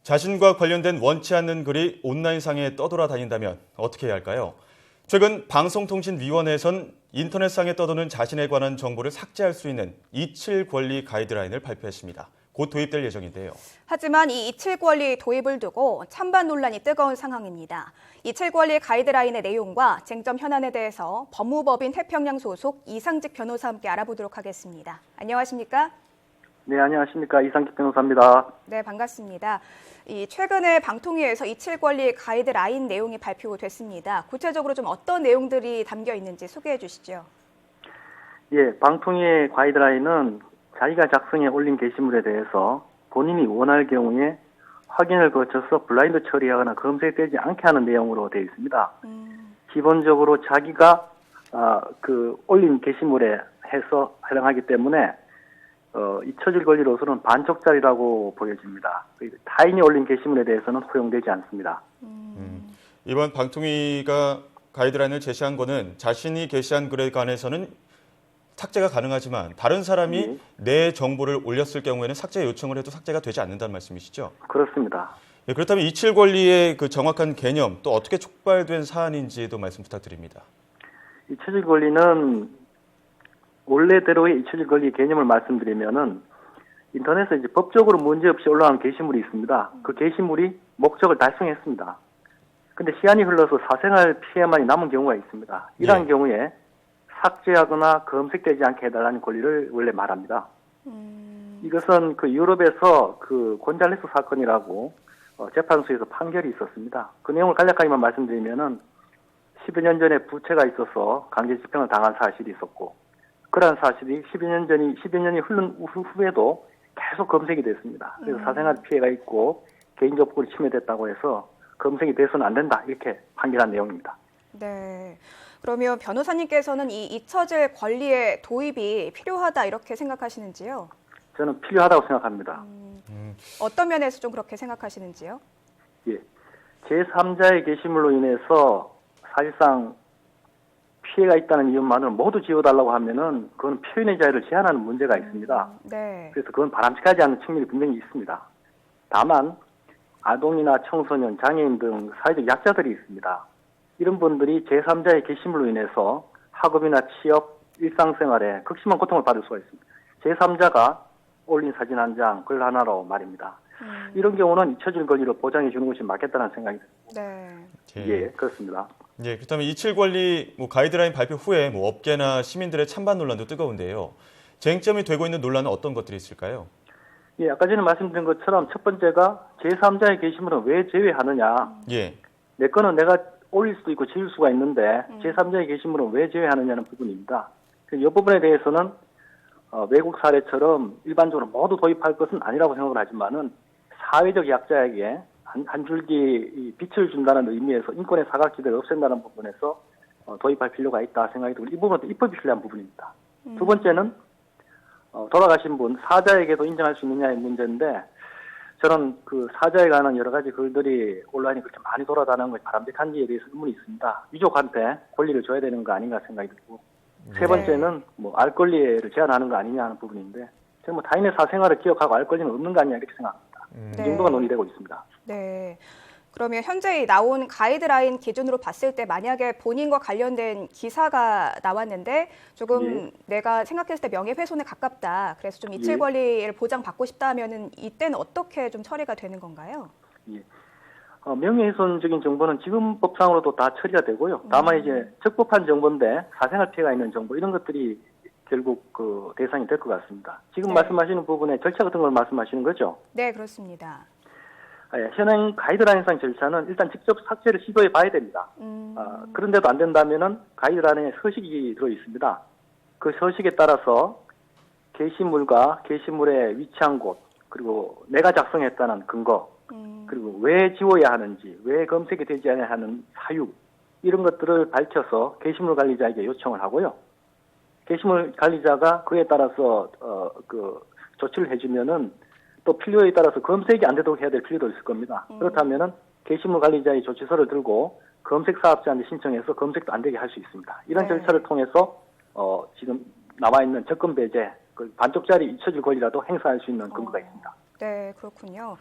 자신과 관련된 원치 않는 글이 온라인상에 떠돌아다닌다면 어떻게 해야 할까요? 최근 방송통신위원회에선 인터넷상에 떠도는 자신에 관한 정보를 삭제할 수 있는 이칠 권리 가이드라인을 발표했습니다. 곧 도입될 예정인데요. 하지만 이 이칠 권리 도입을 두고 찬반 논란이 뜨거운 상황입니다. 이칠 권리 가이드라인의 내용과 쟁점 현안에 대해서 법무법인 태평양 소속 이상직 변호사와 함께 알아보도록 하겠습니다. 안녕하십니까? 네, 안녕하십니까. 이상직 변호사입니다. 네, 반갑습니다. 최근에 방통위에서 이칠 권리 가이드라인 내용이 발표됐습니다. 구체적으로 좀 어떤 내용들이 담겨 있는지 소개해 주시죠. 예, 방통위의 가이드라인은 자기가 작성해 올린 게시물에 대해서 본인이 원할 경우에 확인을 거쳐서 블라인드 처리하거나 검색되지 않게 하는 내용으로 되어 있습니다. 기본적으로 자기가 올린 게시물에 해서 해당하기 때문에 잊혀질 권리로서는 반쪽짜리라고 보여집니다. 타인이 올린 게시물에 대해서는 허용되지 않습니다. 이번 방통위가 가이드라인을 제시한 거는 자신이 게시한 글에 관해서는 삭제가 가능하지만 다른 사람이 내 정보를 올렸을 경우에는 삭제 요청을 해도 삭제가 되지 않는다는 말씀이시죠? 그렇습니다. 예, 그렇다면 이칠 권리의 그 정확한 개념 또 어떻게 촉발된 사안인지도 말씀 부탁드립니다. 잊혀질 권리는 원래대로의 잊혀질 권리 개념을 말씀드리면은 인터넷에 이제 법적으로 문제없이 올라온 게시물이 있습니다. 그 게시물이 목적을 달성했습니다. 근데 시간이 흘러서 사생활 피해만이 남은 경우가 있습니다. 이러한 경우에 삭제하거나 검색되지 않게 해달라는 권리를 원래 말합니다. 이것은 그 유럽에서 그 곤잘레스 사건이라고 재판소에서 판결이 있었습니다. 그 내용을 간략하게만 말씀드리면은 10여 년 전에 부채가 있어서 강제 집행을 당한 사실이 있었고, 그러한 사실이 10여 년이 흐른 후에도 계속 검색이 됐습니다. 그래서 사생활 피해가 있고 개인정보가 침해됐다고 해서 검색이 돼서는 안 된다, 이렇게 판결한 내용입니다. 네. 그러면 변호사님께서는 이 잊혀질 권리의 도입이 필요하다 이렇게 생각하시는지요? 저는 필요하다고 생각합니다. 어떤 면에서 좀 그렇게 생각하시는지요? 예. 제3자의 게시물로 인해서 사실상 피해가 있다는 이유만으로 모두 지워달라고 하면은 그건 표현의 자유를 제한하는 문제가 있습니다. 네. 그래서 그건 바람직하지 않은 측면이 분명히 있습니다. 다만 아동이나 청소년, 장애인 등 사회적 약자들이 있습니다. 이런 분들이 제3자의 게시물로 인해서 학업이나 취업, 일상생활에 극심한 고통을 받을 수가 있습니다. 제3자가 올린 사진 한 장, 글 하나로 말입니다. 이런 경우는 잊혀질 권리를 보장해 주는 것이 맞겠다는 생각이 듭니다. 네. 예, 그렇습니다. 예, 그렇다면 이칠 권리 가이드라인 발표 후에 업계나 시민들의 찬반 논란도 뜨거운데요. 쟁점이 되고 있는 논란은 어떤 것들이 있을까요? 예, 아까 전에 말씀드린 것처럼 첫 번째가 제3자의 게시물은 왜 제외하느냐. 예. 내 거는 내가 올릴 수도 있고 지울 수가 있는데 제3자의 게시물은 왜 제외하느냐는 부분입니다. 이 부분에 대해서는 외국 사례처럼 일반적으로 모두 도입할 것은 아니라고 생각을 하지만은 사회적 약자에게 한 줄기 빛을 준다는 의미에서 인권의 사각지대를 없앤다는 부분에서 도입할 필요가 있다 생각이 들고, 이 부분은 입법이 필요한 부분입니다. 두 번째는 돌아가신 분 사자에게도 인정할 수 있느냐의 문제인데, 저는 그 사자에 관한 여러 가지 글들이 온라인에 그렇게 많이 돌아다니는 것이 바람직한지에 대해서 의문이 있습니다. 유족한테 권리를 줘야 되는 거 아닌가 생각이 들고, 세 번째는 알 권리를 제한하는 거 아니냐 하는 부분인데, 제가 타인의 사생활을 기억하고 알 권리는 없는 거 아니냐 이렇게 생각합니다. 이 정도가 논의되고 있습니다. 네. 그러면 현재 나온 가이드라인 기준으로 봤을 때 만약에 본인과 관련된 기사가 나왔는데 조금 내가 생각했을 때 명예훼손에 가깝다, 그래서 좀 이칠 권리를 보장받고 싶다 하면은 이때는 어떻게 좀 처리가 되는 건가요? 예. 명예훼손적인 정보는 지금 법상으로도 다 처리가 되고요. 다만 이제 적법한 정보인데 사생활 피해가 있는 정보, 이런 것들이 결국 그 대상이 될 것 같습니다. 지금 말씀하시는 부분에 절차 같은 걸 말씀하시는 거죠? 네, 그렇습니다. 현행 가이드라인상 절차는 일단 직접 삭제를 시도해 봐야 됩니다. 그런데도 안 된다면은 가이드라인에 서식이 들어 있습니다. 그 서식에 따라서 게시물과 게시물에 위치한 곳, 그리고 내가 작성했다는 근거, 그리고 왜 지워야 하는지, 왜 검색이 되지 않아야 하는 사유, 이런 것들을 밝혀서 게시물 관리자에게 요청을 하고요. 게시물 관리자가 그에 따라서 조치를 해주면은 또 필요에 따라서 검색이 안 되도록 해야 될 필요도 있을 겁니다. 그렇다면은 게시물 관리자의 조치서를 들고 검색 사업자한테 신청해서 검색도 안 되게 할 수 있습니다. 이런 절차를 통해서 지금 남아 있는 접근 배제, 반쪽짜리 잊혀질 권리라도 행사할 수 있는 근거가 있습니다. 네, 그렇군요.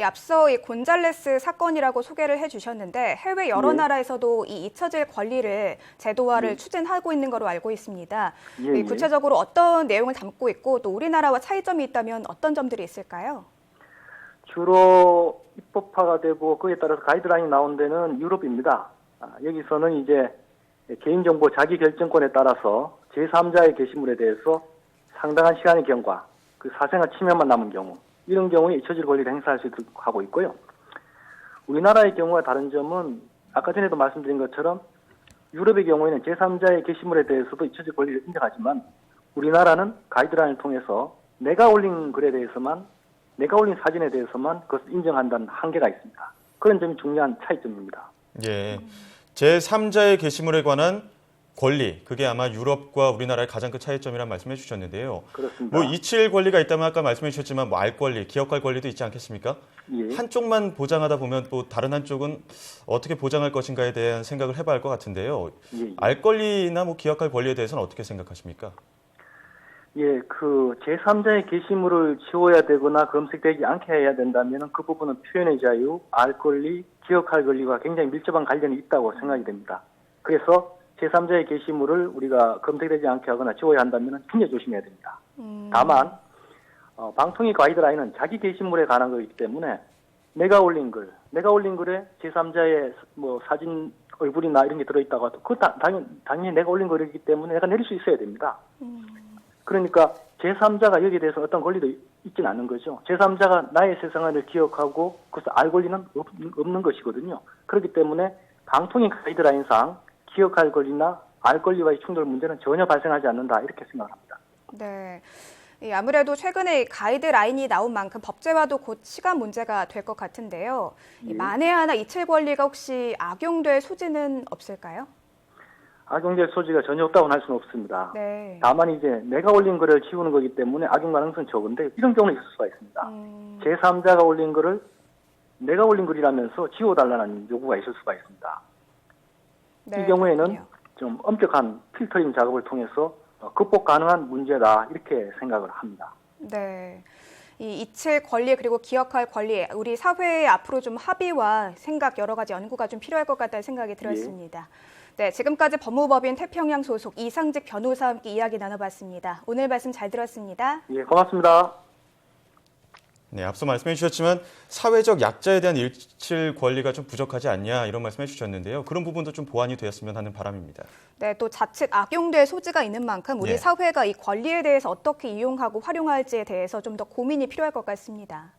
앞서 이 곤잘레스 사건이라고 소개를 해주셨는데 해외 여러 예. 나라에서도 이 잊혀질 권리를 제도화를 예. 추진하고 있는 것으로 알고 있습니다. 예, 예. 구체적으로 어떤 내용을 담고 있고 또 우리나라와 차이점이 있다면 어떤 점들이 있을까요? 주로 입법화가 되고 그에 따라서 가이드라인이 나온 데는 유럽입니다. 여기서는 이제 개인정보 자기결정권에 따라서 제3자의 게시물에 대해서 상당한 시간의 경과, 그 사생활 침해만 남은 경우, 이런 경우에 잊혀질 권리를 행사할 수 있도록 하고 있고요. 우리나라의 경우와 다른 점은 아까 전에도 말씀드린 것처럼 유럽의 경우에는 제3자의 게시물에 대해서도 잊혀질 권리를 인정하지만 우리나라는 가이드라인을 통해서 내가 올린 글에 대해서만, 내가 올린 사진에 대해서만 그것을 인정한다는 한계가 있습니다. 그런 점이 중요한 차이점입니다. 예, 제3자의 게시물에 관한 권리, 그게 아마 유럽과 우리나라의 가장 큰 차이점이라는 말씀해 주셨는데요. 그렇습니다. 뭐 잊힐 권리가 있다면 아까 말씀해 주셨지만 뭐 알 권리, 기억할 권리도 있지 않겠습니까? 예. 한쪽만 보장하다 보면 또 다른 한쪽은 어떻게 보장할 것인가에 대한 생각을 해봐야 할 것 같은데요. 예. 알 권리나 뭐 기억할 권리에 대해서는 어떻게 생각하십니까? 예, 그 제3자의 게시물을 지워야 되거나 검색되지 않게 해야 된다면 그 부분은 표현의 자유, 알 권리, 기억할 권리와 굉장히 밀접한 관련이 있다고 생각이 됩니다. 그래서 제3자의 게시물을 우리가 검색되지 않게 하거나 지워야 한다면 굉장히 조심해야 됩니다. 다만 방통위 가이드라인은 자기 게시물에 관한 거기 때문에 내가 올린 글에 제3자의 뭐 사진, 얼굴이나 이런 게 들어있다고 해도 그거 당연히 내가 올린 글이기 때문에 내가 내릴 수 있어야 됩니다. 그러니까 제3자가 여기에 대해서 어떤 권리도 있지는 않는 거죠. 제3자가 나의 세상을 기억하고 그래서 알 권리는 없는 것이거든요. 그렇기 때문에 방통위 가이드라인상 기억할 권리나 알 권리와의 충돌 문제는 전혀 발생하지 않는다 이렇게 생각합니다. 네. 아무래도 최근에 가이드라인이 나온 만큼 법제화도 곧 시간 문제가 될 것 같은데요. 예. 만에 하나 잊힐 권리가 혹시 악용될 소지는 없을까요? 악용될 소지가 전혀 없다고는 할 수는 없습니다. 네. 다만 이제 내가 올린 글을 지우는 거기 때문에 악용 가능성은 적은데 이런 경우는 있을 수가 있습니다. 제3자가 올린 글을 내가 올린 글이라면서 지워달라는 요구가 있을 수가 있습니다. 네, 이 경우에는 그렇군요. 좀 엄격한 필터링 작업을 통해서 극복 가능한 문제다 이렇게 생각을 합니다. 네. 이 잊힐 권리 그리고 기억할 권리, 우리 사회의 앞으로 좀 합의와 생각 여러 가지 연구가 좀 필요할 것 같다는 생각이 들었습니다. 네, 지금까지 법무법인 태평양 소속 이상직 변호사와 함께 이야기 나눠봤습니다. 오늘 말씀 잘 들었습니다. 예, 고맙습니다. 네, 앞서 말씀해 주셨지만 사회적 약자에 대한 잃힐 권리가 좀 부족하지 않냐 이런 말씀해 주셨는데요. 그런 부분도 좀 보완이 되었으면 하는 바람입니다. 네, 또 자칫 악용될 소지가 있는 만큼 우리 예. 사회가 이 권리에 대해서 어떻게 이용하고 활용할지에 대해서 좀 더 고민이 필요할 것 같습니다.